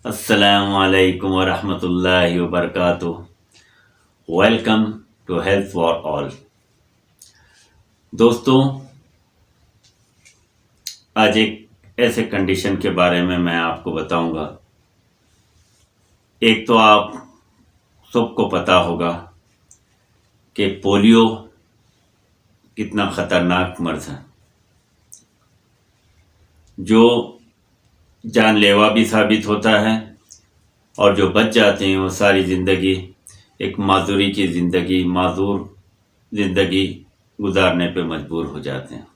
السلام علیکم ورحمۃ اللہ وبرکاتہ۔ Welcome to health for all. دوستوں، آج ایک ایسے کنڈیشن کے بارے میں آپ کو بتاؤں گا۔ ایک تو آپ سب کو پتا ہوگا کہ پولیو کتنا خطرناک مرض ہے، جو جان لیوا بھی ثابت ہوتا ہے، اور جو بچ جاتے ہیں وہ ساری زندگی ایک معذور زندگی گزارنے پہ مجبور ہو جاتے ہیں۔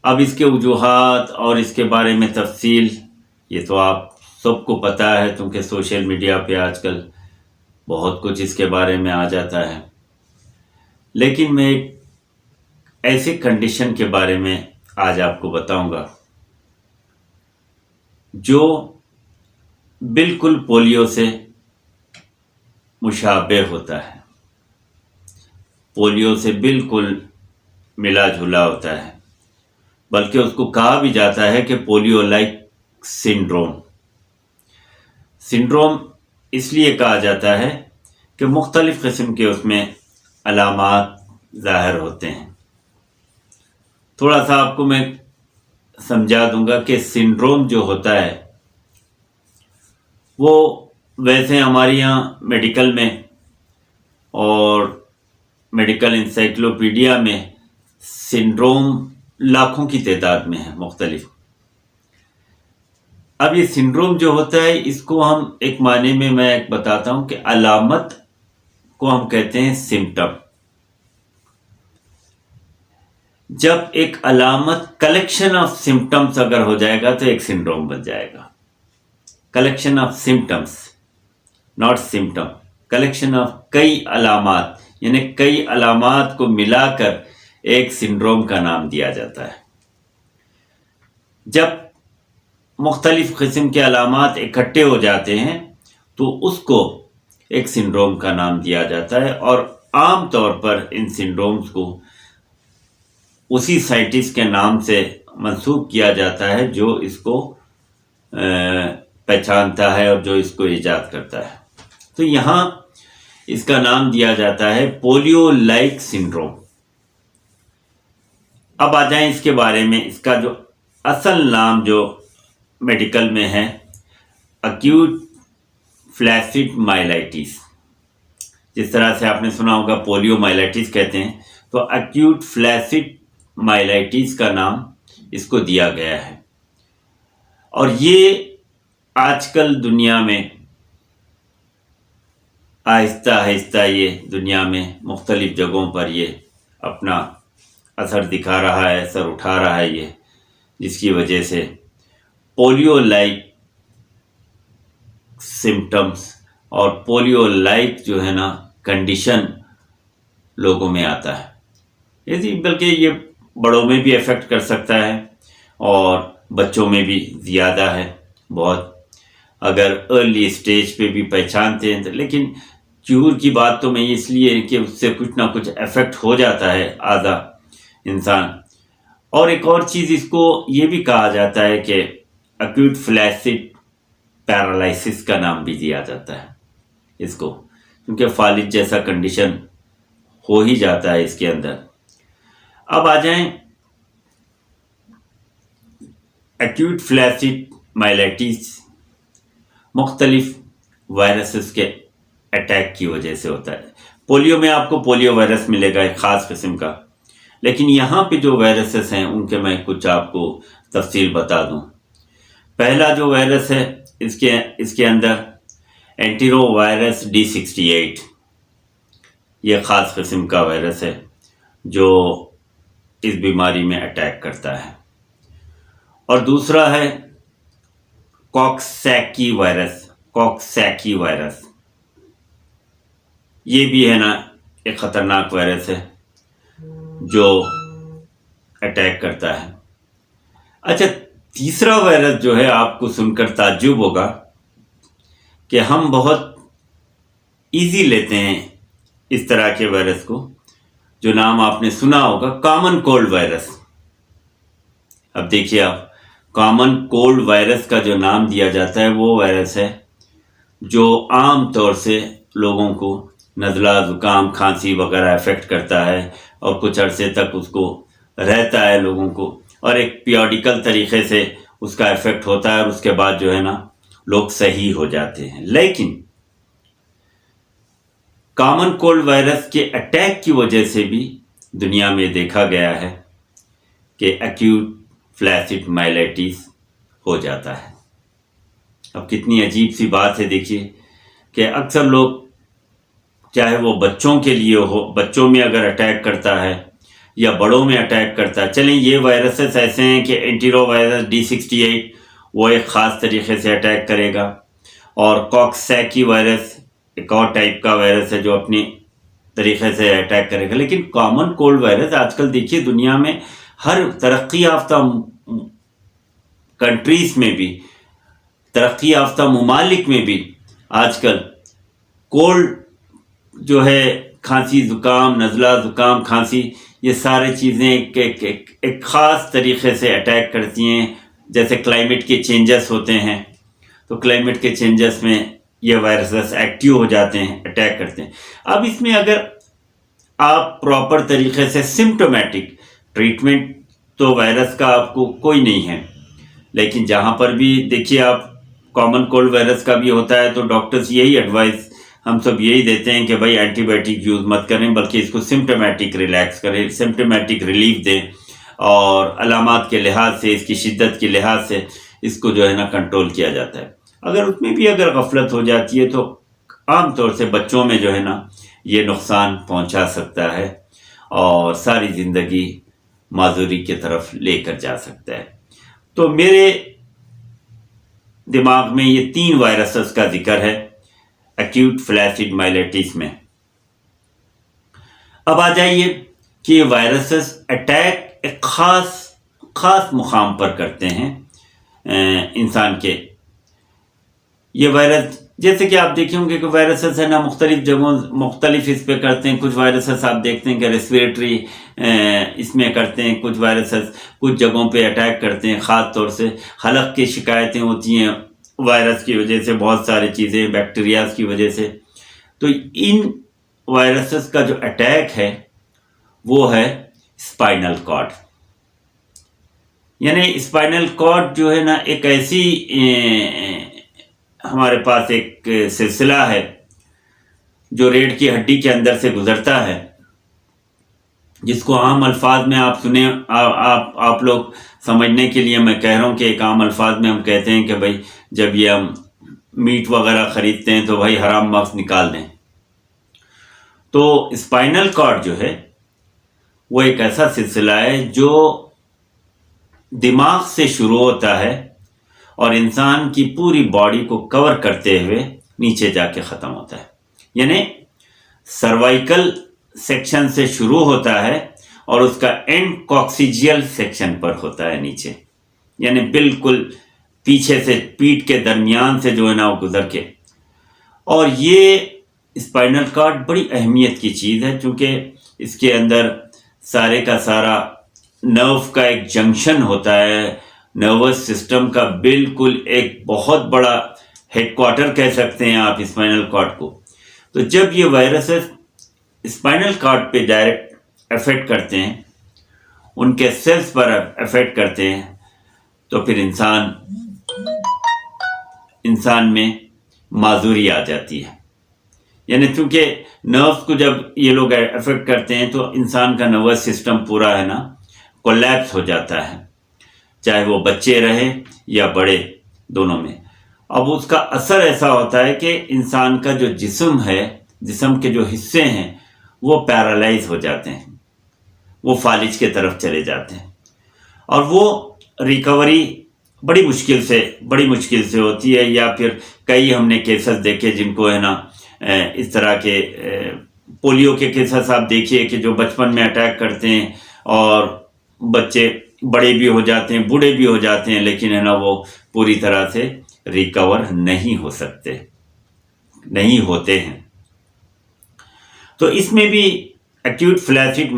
اب اس کے وجوہات اور اس کے بارے میں تفصیل یہ تو آپ سب کو پتا ہے، کیونکہ سوشل میڈیا پہ آج کل بہت کچھ اس کے بارے میں آ جاتا ہے۔ لیکن میں ایک ایسی کنڈیشن کے بارے میں آج آپ کو بتاؤں گا جو بالکل پولیو سے مشابہ ہوتا ہے، پولیو سے بالکل ملا جھولا ہوتا ہے، بلکہ اس کو کہا بھی جاتا ہے کہ پولیو لائک سنڈروم اس لیے کہا جاتا ہے کہ مختلف قسم کے اس میں علامات ظاہر ہوتے ہیں۔ تھوڑا سا آپ کو میں سمجھا دوں گا کہ سنڈروم جو ہوتا ہے وہ ویسے ہمارے یہاں میڈیکل میں اور میڈیکل انسائکلوپیڈیا میں سنڈروم لاکھوں کی تعداد میں ہے مختلف۔ اب یہ سنڈروم جو ہوتا ہے اس کو ہم ایک معنی میں ایک بتاتا ہوں کہ علامت کو ہم کہتے ہیں سمٹم۔ جب ایک علامت کلیکشن آف سمٹمز اگر ہو جائے گا تو ایک سنڈروم بن جائے گا۔ Collection of symptoms, not symptom, collection of کئی علامات، یعنی کئی علامات کو ملا کر ایک سنڈروم کا نام دیا جاتا ہے۔ جب مختلف قسم کے علامات اکٹھے ہو جاتے ہیں تو اس کو ایک سنڈروم کا نام دیا جاتا ہے، اور عام طور پر ان سنڈرومز کو اسی سائنٹسٹ کے نام سے منسوب کیا جاتا ہے جو اس کو پہچانتا ہے اور جو اس کو ایجاد کرتا ہے۔ تو یہاں اس کا نام دیا جاتا ہے پولیو لائک سنڈروم۔ اب آ جائیں اس کے بارے میں، اس کا جو اصل نام جو میڈیکل میں ہے ایکیوٹ فلیسیڈ مائلائٹس، جس طرح سے آپ نے سنا ہوگا پولیو مائلائٹس کہتے ہیں، تو ایکیوٹ فلیسیڈ مائلائٹس کا نام اس کو دیا گیا ہے۔ اور یہ آج کل دنیا میں آہستہ آہستہ یہ دنیا میں مختلف جگہوں پر یہ اپنا اثر دکھا رہا ہے، اثر اٹھا رہا ہے یہ، جس کی وجہ سے پولیو لائک سمٹمز اور پولیو لائک جو ہے نا کنڈیشن لوگوں میں آتا ہے۔ بلکہ یہ بڑوں میں بھی افیکٹ کر سکتا ہے اور بچوں میں بھی زیادہ ہے بہت، اگر ارلی اسٹیج پہ بھی پہچانتے ہیں۔ لیکن کیور کی بات تو میں اس لیے کہ اس سے کچھ نہ کچھ افیکٹ ہو جاتا ہے آدھا انسان۔ اور ایک اور چیز اس کو یہ بھی کہا جاتا ہے کہ ایکیوٹ فلیسیڈ پیرالائسس کا نام بھی دیا جاتا ہے اس کو، کیونکہ فالج جیسا کنڈیشن ہو ہی جاتا ہے اس کے اندر۔ اب آ جائیں ایکیوٹ فلیسیڈ مائلائٹس مختلف وائرسز کے اٹیک کی وجہ سے ہوتا ہے۔ پولیو میں آپ کو پولیو وائرس ملے گا ایک خاص قسم کا، لیکن یہاں پہ جو وائرسز ہیں ان کے میں کچھ آپ کو تفصیل بتا دوں۔ پہلا جو وائرس ہے اس کے اندر اینٹیرو وائرس D68، یہ خاص قسم کا وائرس ہے جو اس بیماری میں اٹیک کرتا ہے۔ اور دوسرا ہے کوکسیکی وائرس، یہ بھی ہے نا ایک خطرناک وائرس ہے جو اٹیک کرتا ہے۔ اچھا، تیسرا وائرس جو ہے آپ کو سن کر تعجب ہوگا کہ ہم بہت ایزی لیتے ہیں اس طرح کے وائرس کو، جو نام آپ نے سنا ہوگا کامن کولڈ وائرس۔ اب دیکھیے آپ، کامن کولڈ وائرس کا جو نام دیا جاتا ہے وہ وائرس ہے جو عام طور سے لوگوں کو نزلہ زکام کھانسی وغیرہ افیکٹ کرتا ہے اور کچھ عرصے تک اس کو رہتا ہے لوگوں کو، اور ایک پیریوڈیکل طریقے سے اس کا افیکٹ ہوتا ہے اور اس کے بعد جو ہے نا لوگ صحیح ہو جاتے ہیں. لیکن کامن کولڈ وائرس کے اٹیک کی وجہ سے بھی دنیا میں دیکھا گیا ہے کہ ایکیوٹ فلیسڈ مائلیٹس ہو جاتا ہے. اب کتنی عجیب سی بات ہے، دیکھیے کہ اکثر لوگ چاہے وہ بچوں کے لیے ہو، بچوں میں اگر اٹیک کرتا ہے یا بڑوں میں اٹیک کرتا ہے. چلیں یہ وائرسز ایسے ہیں کہ اینٹیرو وائرس D68 وہ ایک خاص طریقے سے اٹیک کرے گا، اور کاکسیکی وائرس ایک اور ٹائپ کا وائرس ہے جو اپنی طریقے سے اٹیک کرے گا. لیکن کامن کولڈ وائرس آج کل دیکھیے دنیا میں ہر ترقی یافتہ کنٹریز میں بھی، ترقی یافتہ ممالک میں بھی آج کل کولڈ جو ہے کھانسی زکام، نزلہ زکام کھانسی، یہ سارے چیزیں ایک خاص طریقے سے اٹیک کرتی ہیں. جیسے کلائمیٹ کے چینجز ہوتے ہیں تو کلائمیٹ کے چینجز میں یہ وائرسز ایکٹیو ہو جاتے ہیں، اٹیک کرتے ہیں. اب اس میں اگر آپ پراپر طریقے سے سمپٹومیٹک ٹریٹمنٹ تو وائرس کا آپ کو کوئی نہیں ہے، لیکن جہاں پر بھی دیکھیے آپ کامن کولڈ وائرس کا بھی ہوتا ہے تو ڈاکٹرز یہی ایڈوائز ہم سب یہی دیتے ہیں کہ بھائی اینٹی بائیوٹک یوز مت کریں، بلکہ اس کو سمپٹومیٹک ریلیکس کریں، سمپٹومیٹک ریلیف دیں، اور علامات کے لحاظ سے، اس کی شدت کے لحاظ سے اس کو جو ہے نا کنٹرول کیا جاتا ہے. اگر اس میں بھی اگر غفلت ہو جاتی ہے تو عام طور سے بچوں میں جو ہے نا یہ نقصان پہنچا سکتا ہے اور ساری زندگی معذوری کی طرف لے کر جا سکتا ہے. تو میرے دماغ میں یہ 3 وائرسز کا ذکر ہے ایکیوٹ فلیسڈ مائلیٹس میں. اب آ جائیے کہ یہ وائرسز اٹیک ایک خاص مقام پر کرتے ہیں انسان کے. یہ وائرس جیسے کہ آپ دیکھیں گے کہ وائرسز ہے نا مختلف جگہوں مختلف اس پہ کرتے ہیں. کچھ وائرسز آپ دیکھتے ہیں کہ ریسپریٹری اس میں کرتے ہیں، کچھ وائرسز کچھ جگہوں پہ اٹیک کرتے ہیں. خاص طور سے حلق کی شکایتیں ہوتی ہیں وائرس کی وجہ سے، بہت ساری چیزیں بیکٹیریاز کی وجہ سے. تو ان وائرسز کا جو اٹیک ہے وہ ہے اسپائنل کارڈ. یعنی اسپائنل کارڈ جو ہے نا ایک ایسی ہمارے پاس ایک سلسلہ ہے جو ریڑھ کی ہڈی کے اندر سے گزرتا ہے، جس کو عام الفاظ میں آپ سنیں، آپ لوگ سمجھنے کے لیے میں کہہ رہا ہوں کہ ایک عام الفاظ میں ہم کہتے ہیں کہ بھائی جب یہ ہم میٹ وغیرہ خریدتے ہیں تو بھائی حرام مغز نکال دیں. تو اسپائنل کارڈ جو ہے وہ ایک ایسا سلسلہ ہے جو دماغ سے شروع ہوتا ہے اور انسان کی پوری باڈی کو کور کرتے ہوئے نیچے جا کے ختم ہوتا ہے. یعنی سروائیکل سیکشن سے شروع ہوتا ہے اور اس کا اینڈ کوکسیجیل سیکشن پر ہوتا ہے نیچے، یعنی بالکل پیچھے سے پیٹھ کے درمیان سے جو ہے نا وہ گزر کے. اور یہ اسپائنل کارڈ بڑی اہمیت کی چیز ہے چونکہ اس کے اندر سارے کا سارا نرو کا ایک جنکشن ہوتا ہے، نروس سسٹم کا بالکل ایک بہت بڑا ہیڈ کوارٹر کہہ سکتے ہیں آپ اسپائنل کارڈ کو. تو جب یہ وائرسز اسپائنل کارڈ پہ ڈائریکٹ افیکٹ کرتے ہیں، ان کے سیلز پر افیکٹ کرتے ہیں، تو پھر انسان میں معذوری آ جاتی ہے. یعنی چونکہ نروس کو جب یہ لوگ افیکٹ کرتے ہیں تو انسان کا نروس سسٹم پورا ہے نا کولیپس ہو جاتا ہے، چاہے وہ بچے رہیں یا بڑے دونوں میں. اب اس کا اثر ایسا ہوتا ہے کہ انسان کا جو جسم ہے، جسم کے جو حصے ہیں وہ پیرالائز ہو جاتے ہیں، وہ فالج کے طرف چلے جاتے ہیں، اور وہ ریکوری بڑی مشکل سے ہوتی ہے. یا پھر کئی ہم نے کیسز دیکھے جن کو ہے نا اس طرح کے پولیو کے کیسز آپ دیکھیے کہ جو بچپن میں اٹیک کرتے ہیں اور بچے بڑے بھی ہو جاتے ہیں، بوڑھے بھی ہو جاتے ہیں، لیکن ہے نا وہ پوری طرح سے ریکور نہیں ہوتے ہیں. تو اس میں بھی ایکیوٹ فلیسڈ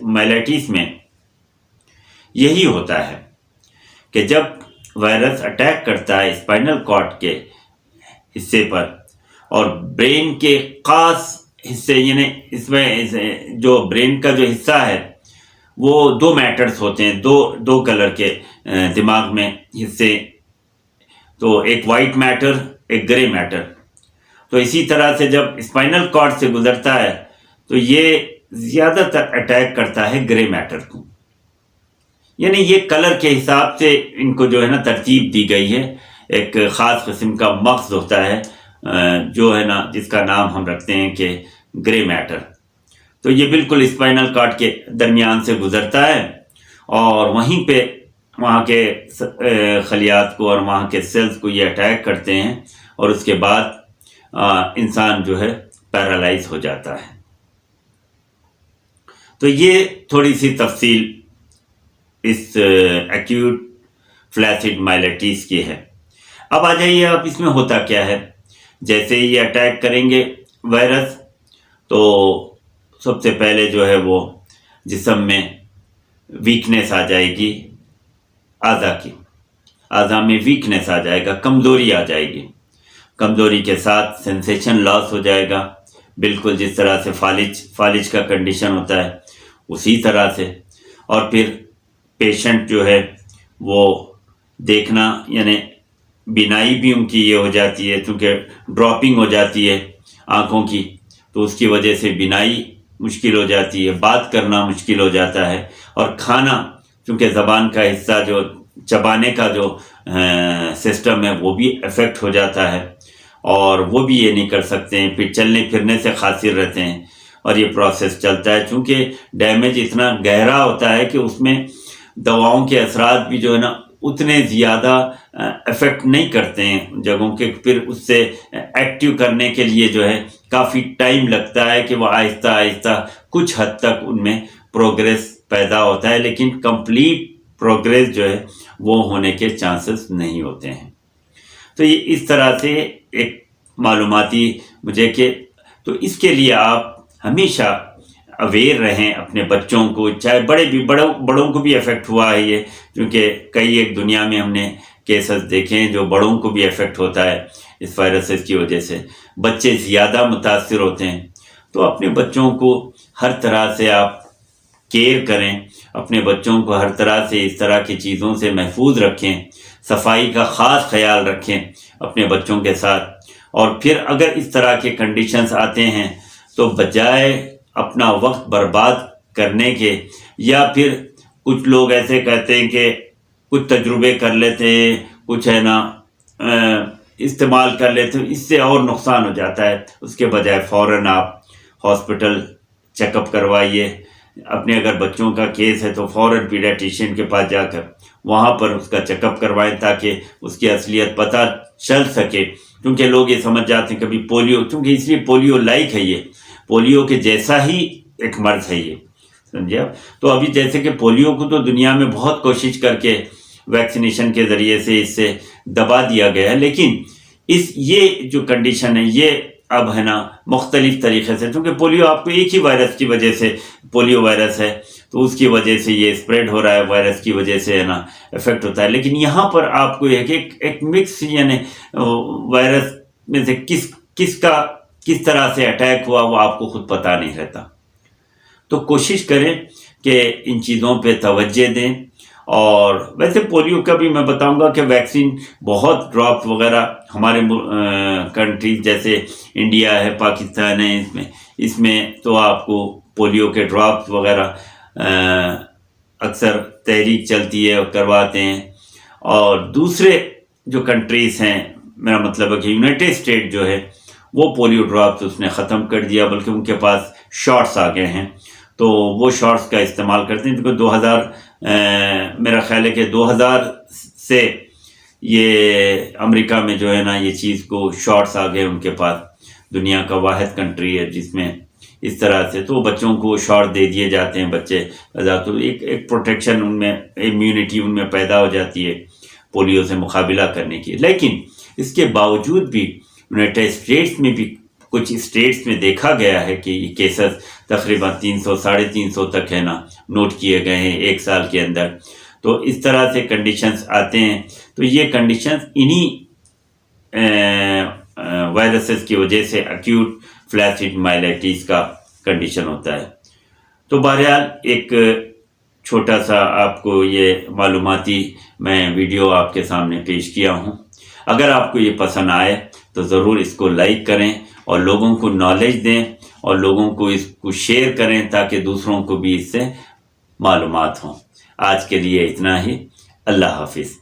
مائلیٹس میں یہی ہوتا ہے کہ جب وائرس اٹیک کرتا ہے اسپائنل کارڈ کے حصے پر اور برین کے خاص حصے، یعنی اس میں جو برین کا جو حصہ ہے وہ دو میٹرز ہوتے ہیں، دو کلر کے دماغ میں حصے، تو ایک وائٹ میٹر ایک گرے میٹر. تو اسی طرح سے جب اسپائنل کارڈ سے گزرتا ہے تو یہ زیادہ تر اٹیک کرتا ہے گرے میٹر کو، یعنی یہ کلر کے حساب سے ان کو جو ہے نا ترتیب دی گئی ہے. ایک خاص قسم کا مغز ہوتا ہے جو ہے نا جس کا نام ہم رکھتے ہیں کہ گرے میٹر. تو یہ بالکل اسپائنل کارڈ کے درمیان سے گزرتا ہے اور وہیں پہ وہاں کے خلیات کو اور وہاں کے سیلز کو یہ اٹیک کرتے ہیں اور اس کے بعد انسان جو ہے پیرالائز ہو جاتا ہے. تو یہ تھوڑی سی تفصیل اس ایکیوٹ فلیسیڈ مائلیٹس کی ہے. اب آ جائیے آپ اس میں ہوتا کیا ہے. جیسے ہی یہ اٹیک کریں گے وائرس تو سب سے پہلے جو ہے وہ جسم میں ویکنیس آ جائے گی، اعضاء میں ویکنیس آ جائے گا، کمزوری آ جائے گی. کمزوری کے ساتھ سینسیشن لاس ہو جائے گا، بالکل جس طرح سے فالج کا کنڈیشن ہوتا ہے اسی طرح سے. اور پھر پیشنٹ جو ہے وہ دیکھنا، یعنی بینائی بھی ان کی یہ ہو جاتی ہے کیونکہ ڈراپنگ ہو جاتی ہے آنکھوں کی، تو اس کی وجہ سے بینائی مشکل ہو جاتی ہے، بات کرنا مشکل ہو جاتا ہے، اور کھانا کیونکہ زبان کا حصہ جو چبانے کا جو سسٹم ہے وہ بھی افیکٹ ہو جاتا ہے اور وہ بھی یہ نہیں کر سکتے ہیں. پھر چلنے پھرنے سے قاصر رہتے ہیں اور یہ پروسیس چلتا ہے. چونکہ ڈیمیج اتنا گہرا ہوتا ہے کہ اس میں دواؤں کے اثرات بھی جو ہے نا اتنے زیادہ افیکٹ نہیں کرتے ہیں جگہوں کے، پھر اس سے ایکٹیو کرنے کے لیے جو ہے کافی ٹائم لگتا ہے کہ وہ آہستہ آہستہ کچھ حد تک ان میں پروگریس پیدا ہوتا ہے، لیکن کمپلیٹ پروگریس جو ہے وہ ہونے کے چانسز نہیں ہوتے ہیں. تو یہ اس طرح سے ایک معلوماتی مجھے کہ تو اس کے لیے آپ ہمیشہ اویئر رہیں اپنے بچوں کو، چاہے بڑوں کو بھی افیکٹ ہوا ہے یہ، کیونکہ کئی ایک دنیا میں ہم نے کیسز دیکھے ہیں جو بڑوں کو بھی افیکٹ ہوتا ہے اس وائرسز کی وجہ سے. بچے زیادہ متاثر ہوتے ہیں، تو اپنے بچوں کو ہر طرح سے آپ کیئر کریں، اپنے بچوں کو ہر طرح سے اس طرح کی چیزوں سے محفوظ رکھیں، صفائی کا خاص خیال رکھیں اپنے بچوں کے ساتھ. اور پھر اگر اس طرح کے کنڈیشنز آتے ہیں تو بجائے اپنا وقت برباد کرنے کے، یا پھر کچھ لوگ ایسے کہتے ہیں کہ کچھ تجربے کر لیتے ہیں، کچھ ہے نا استعمال کر لیتے ہیں، اس سے اور نقصان ہو جاتا ہے. اس کے بجائے فوراً آپ ہاسپٹل چیک اپ کروائیے. اپنے اگر بچوں کا کیس ہے تو فوراً پیڈیاٹیشین کے پاس جا کر وہاں پر اس کا چیک اپ کروائیں تاکہ اس کی اصلیت پتہ چل سکے. کیونکہ لوگ یہ سمجھ جاتے ہیں کبھی پولیو، کیونکہ اس لیے پولیو لائک ہے، یہ پولیو کے جیسا ہی ایک مرض ہے یہ، سمجھے آپ. تو ابھی جیسے کہ پولیو کو تو دنیا میں بہت کوشش کر کے ویکسینیشن کے ذریعے سے اس سے دبا دیا گیا ہے، لیکن یہ جو کنڈیشن ہے یہ اب ہے نا مختلف طریقے سے، کیونکہ پولیو آپ کو ایک ہی وائرس کی وجہ سے، پولیو وائرس ہے تو اس کی وجہ سے یہ اسپریڈ ہو رہا ہے، وائرس کی وجہ سے ہے نا افیکٹ ہوتا ہے. لیکن یہاں پر آپ کو ایک مکس، یعنی وائرس میں سے کس طرح سے اٹیک ہوا وہ آپ کو خود پتہ نہیں رہتا. تو کوشش کریں کہ ان چیزوں پہ توجہ دیں. اور ویسے پولیو کا بھی میں بتاؤں گا کہ ویکسین بہت ڈراپس وغیرہ ہمارے کنٹریز جیسے انڈیا ہے، پاکستان ہے، اس میں تو آپ کو پولیو کے ڈراپس وغیرہ اکثر تحریک چلتی ہے اور کرواتے ہیں. اور دوسرے جو کنٹریز ہیں، میرا مطلب ہے کہ یونائٹڈ اسٹیٹ جو ہے وہ پولیو ڈراپس اس نے ختم کر دیا، بلکہ ان کے پاس شاٹس آ گئے ہیں تو وہ شاٹس کا استعمال کرتے ہیں. کیونکہ میرا خیال ہے کہ 2000 سے یہ امریکہ میں جو ہے نا یہ چیز کو شاٹس آ گئے ان کے پاس. دنیا کا واحد کنٹری ہے جس میں اس طرح سے تو بچوں کو شاٹ دے دیے جاتے ہیں. بچے تو ایک پروٹیکشن ان میں، امیونٹی ان میں پیدا ہو جاتی ہے پولیو سے مقابلہ کرنے کی. لیکن اس کے باوجود بھی یونائٹڈ اسٹیٹس میں بھی کچھ اسٹیٹس میں دیکھا گیا ہے کہ یہ کیسز تقریباً 300 350 تک ہے نا نوٹ کیے گئے ہیں ایک سال کے اندر. تو اس طرح سے کنڈیشنز آتے ہیں. تو یہ کنڈیشنز انہی وائرسز کی وجہ سے ایکیوٹ فلیسیڈ مائلائٹس کا کنڈیشن ہوتا ہے. تو بہرحال ایک چھوٹا سا آپ کو یہ معلوماتی میں ویڈیو آپ کے سامنے پیش کیا ہوں. اگر آپ کو یہ پسند آئے تو ضرور اس کو لائک کریں اور لوگوں کو نالج دیں اور لوگوں کو اس کو شیئر کریں تاکہ دوسروں کو بھی اس سے معلومات ہوں. آج کے لیے اتنا ہی. اللہ حافظ.